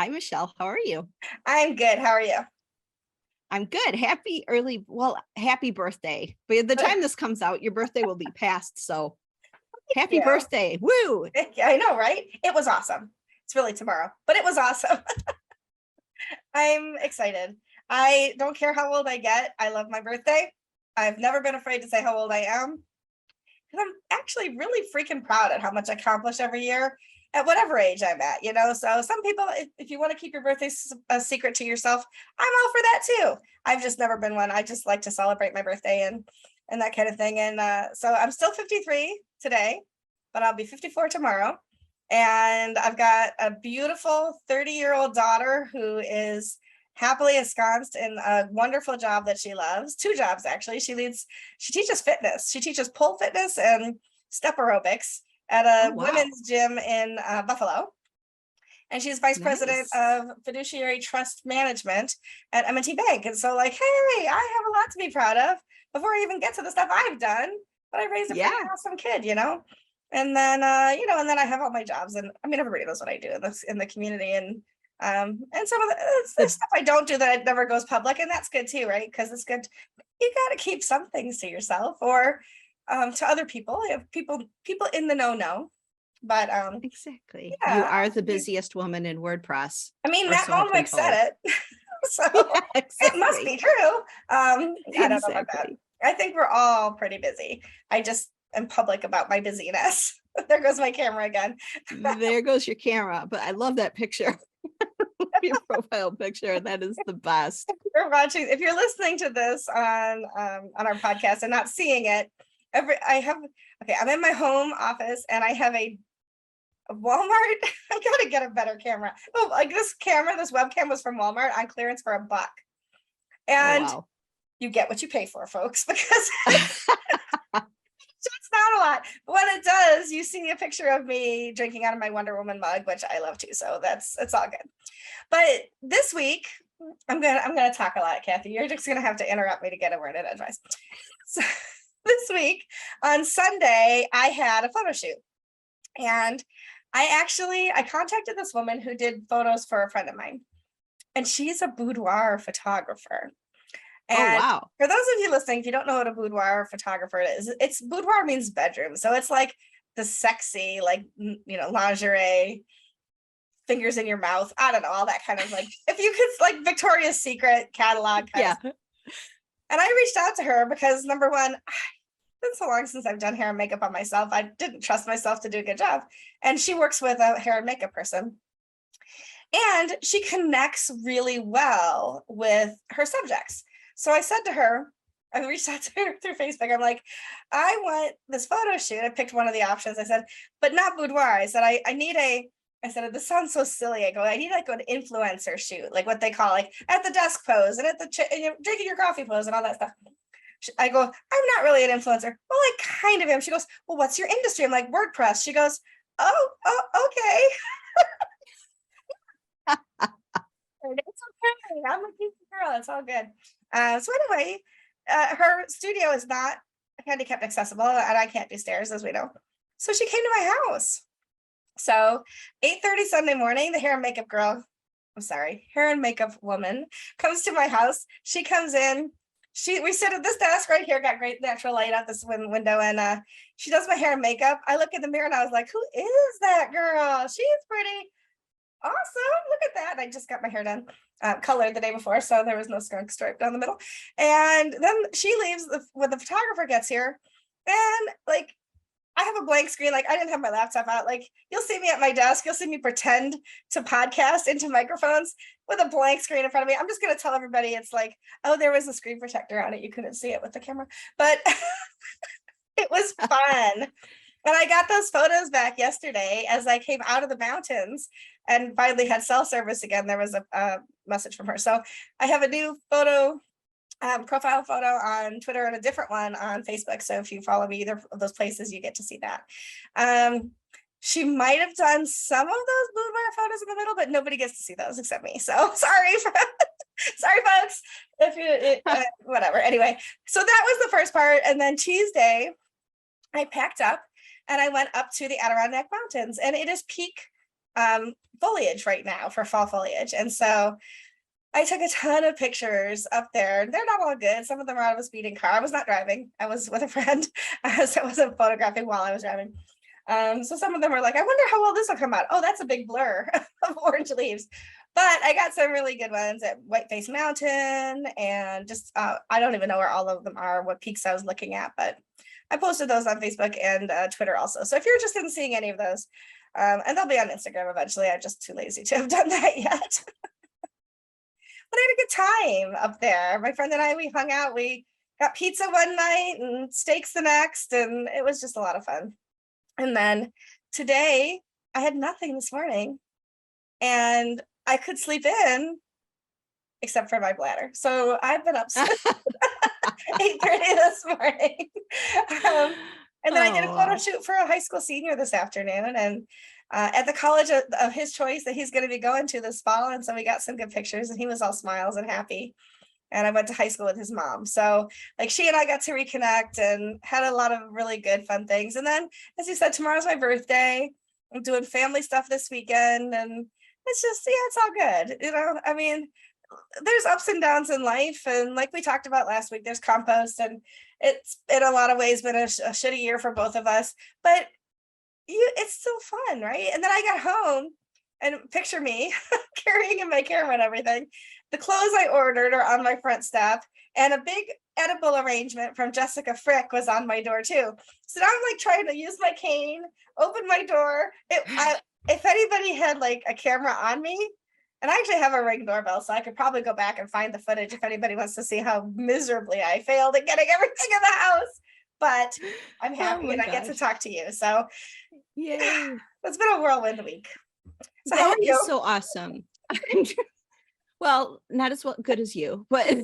Hi, Michelle. How are you? I'm good. How are you? I'm good. Happy birthday. By the time this comes out, your birthday will be past. So happy Yeah. birthday. Woo. I know, right? It was awesome. It's really tomorrow, but it was awesome. I'm excited. I don't care how old I get. I love my birthday. I've never been afraid to say how old I am. And I'm actually really freaking proud at how much I accomplish every year at whatever age I'm at. So some people, if you want to keep your birthday a secret to yourself, I'm all for that too. I've just never been one. I just like to celebrate my birthday and that kind of thing. And so I'm still 53 today, but I'll be 54 tomorrow. And I've got a beautiful 30-year-old daughter who is happily ensconced in a wonderful job that she loves. Two jobs, actually. She teaches fitness. She teaches pole fitness and step aerobics at Oh, a wow. women's gym in Buffalo. And she's vice president Nice. of fiduciary trust management at M&T Bank. And so, like, hey, I have a lot to be proud of before I even get to the stuff I've done. But I raised a Yeah, pretty awesome kid. And then, and then I have all my jobs, and I mean, everybody knows what I do in the community, and some of the the stuff I don't do that never goes public, and that's good too, right? Because it's good. You got to keep some things to yourself or to other people. If people in the know, but exactly. You yeah, are the busiest woman in WordPress, I mean, or Matt so I've been Malmick told. said it, so Yeah, it must exactly. be true. I don't know about that. Exactly. I think we're all pretty busy. I just am public about my busyness. There goes my camera again. There goes your camera, but I love that picture. Your profile picture. That is the best. You're watching, if you're listening to this on our podcast and not seeing it, I'm in my home office and I have a Walmart. I gotta get a better camera. Oh, like this webcam was from Walmart on clearance for $1. Oh, And wow. you get what you pay for, folks, because it's not a lot. But when it does, you see a picture of me drinking out of my Wonder Woman mug, which I love too. So it's all good. But this week, I'm gonna talk a lot, Kathy. You're just gonna have to interrupt me to get a word in advice. So this week on Sunday, I had a photo shoot, and I contacted this woman who did photos for a friend of mine, and she's a boudoir photographer. Oh, And wow. for those of you listening, if you don't know what a boudoir photographer is, it's boudoir means bedroom. So it's like the sexy, like, lingerie, fingers in your mouth. I don't know, all that kind of like, if you could, like Victoria's Secret catalog kind Yeah. of. And I reached out to her because number one, it's been so long since I've done hair and makeup on myself. I didn't trust myself to do a good job. And she works with a hair and makeup person. And she connects really well with her subjects. So I said to her, I reached out to her through Facebook. I'm like, I want this photo shoot. I picked one of the options. I said, but not boudoir. I said, I said, this sounds so silly. I go, I need like an influencer shoot, like what they call like at the desk pose and at the drinking your coffee pose and all that stuff. I go, I'm not really an influencer. Well, I kind of am. She goes, well, what's your industry? I'm like, WordPress. She goes, oh, okay. It's okay. I'm a piece of girl. It's all good. So anyway, her studio is not handicapped accessible, and I can't do stairs, as we know. So she came to my house. So 8:30 Sunday morning, the hair and makeup woman comes to my house. She comes in. We sit at this desk right here, got great natural light out this window, and she does my hair and makeup. I look in the mirror and I was like, who is that girl? She's pretty awesome. Look at that. I just got my hair done, colored the day before, so there was no skunk stripe down the middle. And then she leaves when the photographer gets here, and like I have a blank screen. Like I didn't have my laptop out. Like you'll see me at my desk. You'll see me pretend to podcast into microphones with a blank screen in front of me. I'm just going to tell everybody it's like, oh, there was a screen protector on it. You couldn't see it with the camera, but it was fun. And I got those photos back yesterday as I came out of the mountains and finally had cell service again. There was a message from her. So I have a new profile photo on Twitter and a different one on Facebook. So if you follow me either of those places, you get to see that. She might have done some of those boudoir photos in the middle, but nobody gets to see those except me. So sorry, sorry, folks. Whatever. Anyway, so that was the first part. And then Tuesday, I packed up and I went up to the Adirondack Mountains, and it is peak foliage right now for fall foliage. And so I took a ton of pictures up there. They're not all good. Some of them are out of a speeding car. I was not driving. I was with a friend. So I wasn't photographing while I was driving. So some of them were like, I wonder how well this will come out. Oh, that's a big blur of orange leaves. But I got some really good ones at Whiteface Mountain, and just I don't even know where all of them are, what peaks I was looking at, but I posted those on Facebook and Twitter also. So if you're interested in seeing any of those, and they'll be on Instagram eventually. I'm just too lazy to have done that yet. But I had a good time up there. My friend and I, we hung out. We got pizza one night and steaks the next, and it was just a lot of fun. And then today, I had nothing this morning, and I could sleep in, except for my bladder. So I've been up since 8:30 this morning. And then I did a photo shoot for a high school senior this afternoon, and at the college of his choice that he's going to be going to this fall. And so we got some good pictures, and he was all smiles and happy. And I went to high school with his mom. So like she and I got to reconnect and had a lot of really good fun things. And then, as you said, tomorrow's my birthday. I'm doing family stuff this weekend, and it's just, yeah, it's all good. You know, I mean, there's ups and downs in life. And like we talked about last week, there's compost, and it's in a lot of ways been a shitty year for both of us, but it's still fun, right? And then I got home, and picture me carrying in my camera and everything. The clothes I ordered are on my front step, and a big edible arrangement from Jessica Frick was on my door too. So now I'm like trying to use my cane, open my door. If anybody had like a camera on me, and I actually have a Ring doorbell, so I could probably go back and find the footage if anybody wants to see how miserably I failed at getting everything in the house. But I'm happy, and I get to talk to you. So yay. It's been a whirlwind week. So how are That you? is so awesome. Well, not as good as you, but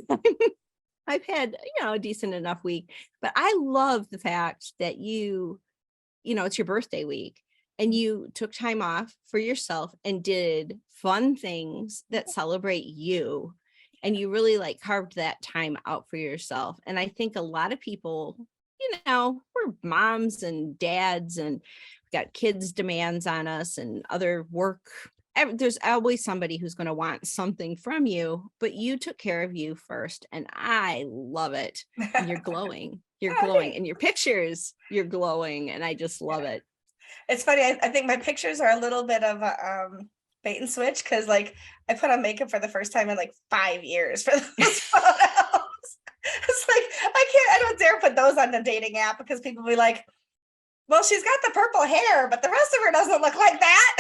I've had, a decent enough week. But I love the fact that it's your birthday week, and you took time off for yourself and did fun things that celebrate you. And you really like carved that time out for yourself. And I think a lot of people, we're moms and dads, and got kids' demands on us and other work. There's always somebody who's going to want something from you, but you took care of you first. And I love it. And you're glowing. You're glowing. And your pictures, you're glowing. And I just love it. It's funny. I think my pictures are a little bit of a bait and switch, because like I put on makeup for the first time in like 5 years for those photos. It's like I don't dare put those on the dating app, because people will be like, well, she's got the purple hair, but the rest of her doesn't look like that.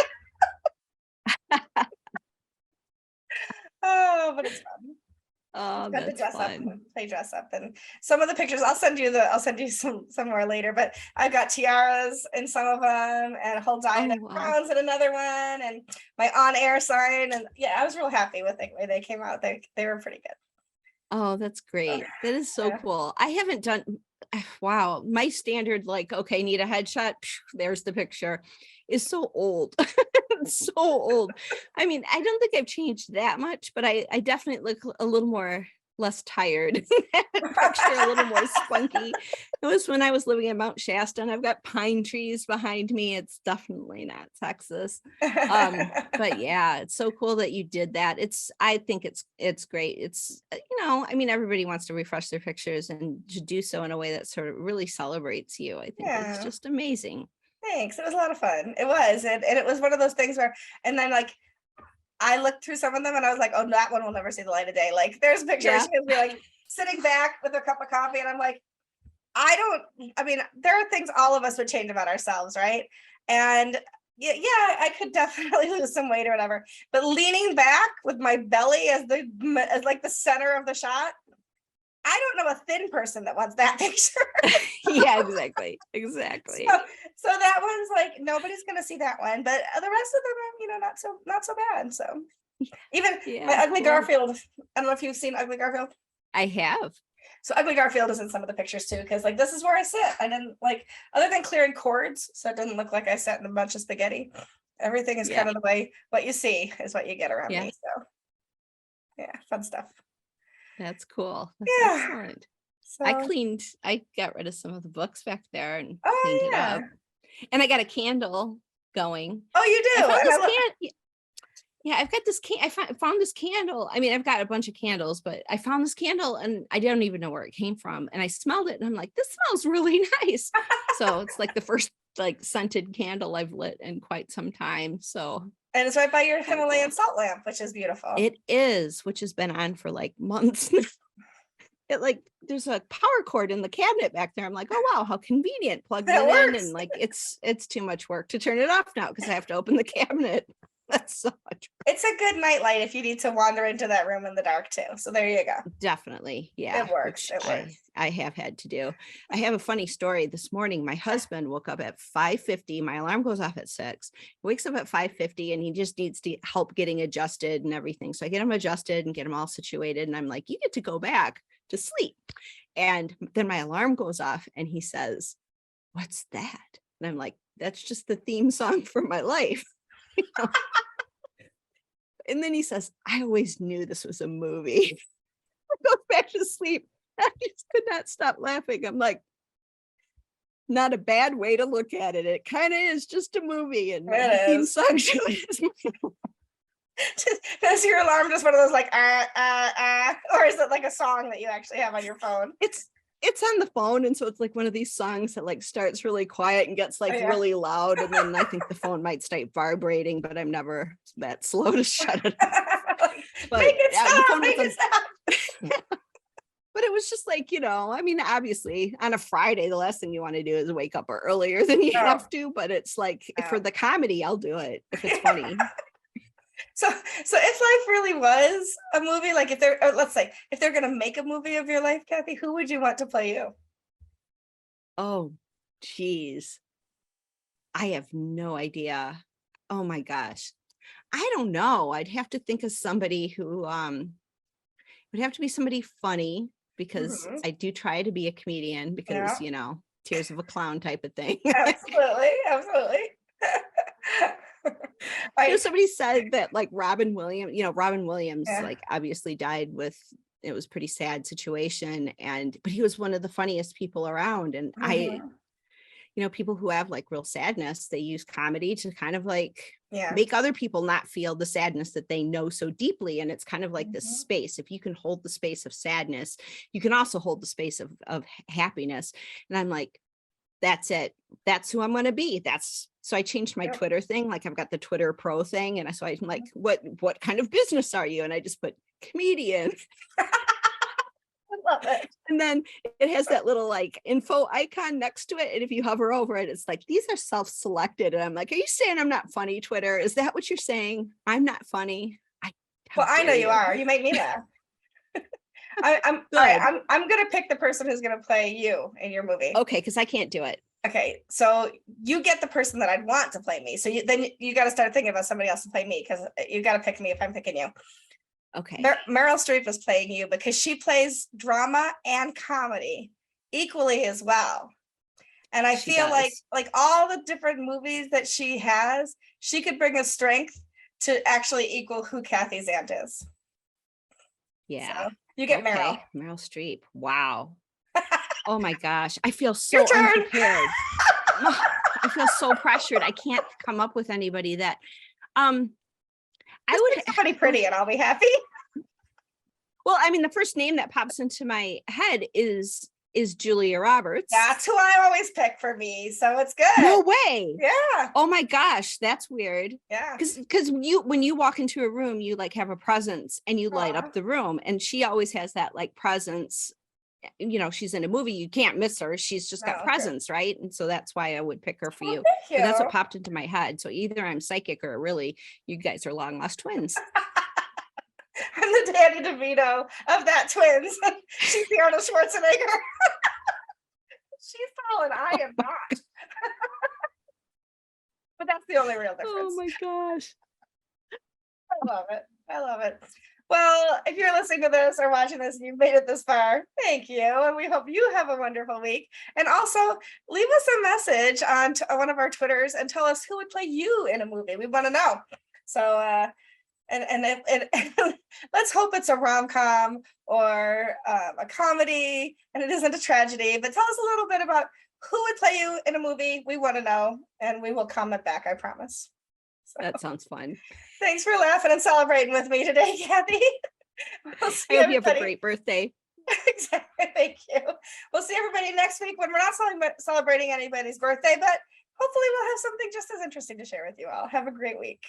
Oh, but it's fun. Oh, that's dress fun. up, play dress up. And some of the pictures I'll send you some more later, but I've got tiaras in some of them, and a whole diadem crowns in another one, and my on-air sign. And yeah, I was real happy with the way they came out. They were pretty good. Oh, that's great. That is so cool. I haven't done, wow, my standard, like, okay, need a headshot, there's the picture, is so old. So old. I mean, I don't think I've changed that much, but I definitely look a little more less tired. Picture a little more spunky. It was when I was living in Mount Shasta, and I've got pine trees behind me. It's definitely not Texas. But yeah, it's so cool that you did that. I think it's great. It's, I mean, everybody wants to refresh their pictures, and to do so in a way that sort of really celebrates you. I think it's just amazing. Thanks. It was a lot of fun. It was. And it was one of those things where, and then like, I looked through some of them, and I was like, oh, that one will never see the light of day. Like there's pictures of me like sitting back with a cup of coffee, and I'm like, I mean, there are things all of us would change about ourselves, right? And yeah, I could definitely lose some weight or whatever, but leaning back with my belly as like the center of the shot, I don't know a thin person that wants that picture. Yeah, exactly. So that one's like, nobody's gonna see that one, but the rest of them are, not so bad. So even my Ugly Garfield, I don't know if you've seen Ugly Garfield. I have. So Ugly Garfield is in some of the pictures too, because like this is where I sit. I didn't like, other than clearing cords, so it doesn't look like I sat in a bunch of spaghetti. Everything is kind of the way what you see is what you get around me. So yeah, fun stuff. That's cool. That's excellent. So, I got rid of some of the books back there and cleaned it up. And I got a candle going. Oh, you I do? found And I this love, yeah, I've got this found this candle. I mean, I've got a bunch of candles, but I found this candle and I don't even know where it came from. And I smelled it and I'm like, this smells really nice. So it's like the first like scented candle I've lit in quite some time. So and it's right by your kind of cool. Himalayan salt lamp, which is beautiful. It is, which has been on for like months. It like there's a power cord in the cabinet back there. I'm like, oh wow, how convenient. Plugged That it in works. and like it's too much work to turn it off now because I have to open the cabinet. That's so much. It's a good nightlight if you need to wander into that room in the dark too. So there you go. Definitely. Yeah. It works. Which It works. I have had to do. I have a funny story. This morning, my husband woke up at 5:50. My alarm goes off at 6. He wakes up at 5:50 and he just needs to help getting adjusted and everything. So I get him adjusted and get him all situated. And I'm like, you get to go back to sleep. And then my alarm goes off and he says, what's that? And I'm like, that's just the theme song for my life. You know? And then he says, I always knew this was a movie. Goes back to sleep. I just could not stop laughing. I'm like, not a bad way to look at it. It kind of is just a movie, and the theme song to it is. Is your alarm just one of those like or is it like a song that you actually have on your phone? It's on the phone, and so it's like one of these songs that like starts really quiet and gets like really loud, and then I think the phone might start vibrating, but I'm never that slow to shut it off. But make it stop, the phone make it stop. But it was just like, I mean, obviously on a Friday, the last thing you want to do is wake up earlier than you have to, but it's like for the comedy, I'll do it if it's funny. So if life really was a movie, like if they're, let's say, if they're going to make a movie of your life, Kathy, who would you want to play you? Oh, geez. I have no idea. Oh my gosh. I don't know. I'd have to think of somebody who would have to be somebody funny because I do try to be a comedian because, tears of a clown type of thing. Absolutely. Absolutely. Somebody said that like Robin Williams, like obviously died with, it was pretty sad situation. But he was one of the funniest people around. And people who have like real sadness, they use comedy to kind of like make other people not feel the sadness that they know so deeply. And it's kind of like this space. If you can hold the space of sadness, you can also hold the space of happiness. And I'm like, that's it. That's who I'm going to be. So I changed my Twitter thing. Like I've got the Twitter Pro thing. And so I'm like, what kind of business are you? And I just put comedian. I love it. And then it has that little like info icon next to it. And if you hover over it, it's like, these are self-selected. And I'm like, are you saying I'm not funny, Twitter? Is that what you're saying? I'm not funny. I know you are. You make me laugh. I'm going to pick the person who's going to play you in your movie. Okay. Because I can't do it. Okay. So you get the person that I'd want to play me. So then you got to start thinking about somebody else to play me because you got to pick me if I'm picking you. Okay. Meryl Streep is playing you because she plays drama and comedy equally as well. And I feel like all the different movies that she has, she could bring a strength to actually equal who Kathy Zant is. Yeah. So you get Meryl. Meryl Streep. Wow. Oh my gosh. I feel so unprepared. I feel so pressured. I can't come up with anybody that I would somebody pretty and I'll be happy. Well, I mean, the first name that pops into my head is Julia Roberts. That's who I always pick for me. So it's good. No way. Yeah. Oh my gosh, that's weird. Yeah. Because when you walk into a room, you like have a presence and you light up the room. And she always has that like presence. She's in a movie, you can't miss her. She's just got presence, right? And so that's why I would pick her for you. Thank you. So that's what popped into my head. So either I'm psychic or really you guys are long lost twins. I'm the Danny DeVito of that twins. She's the Arnold Schwarzenegger. She's tall and I am not. But that's the only real difference. Oh my gosh. I love it. I love it. Well, if you're listening to this or watching this and you've made it this far, thank you. And we hope you have a wonderful week. And also leave us a message on one of our Twitters and tell us who would play you in a movie. We want to know. So, let's hope it's a rom-com or a comedy and it isn't a tragedy, but tell us a little bit about who would play you in a movie? We want to know, and we will comment back, I promise. So, That sounds fun. thanks for laughing and celebrating with me today, Kathy. We'll see I hope you have a everybody. great birthday. Exactly. Thank you. We'll see everybody next week when we're not celebrating anybody's birthday, but hopefully we'll have something just as interesting to share with you all. Have a great week.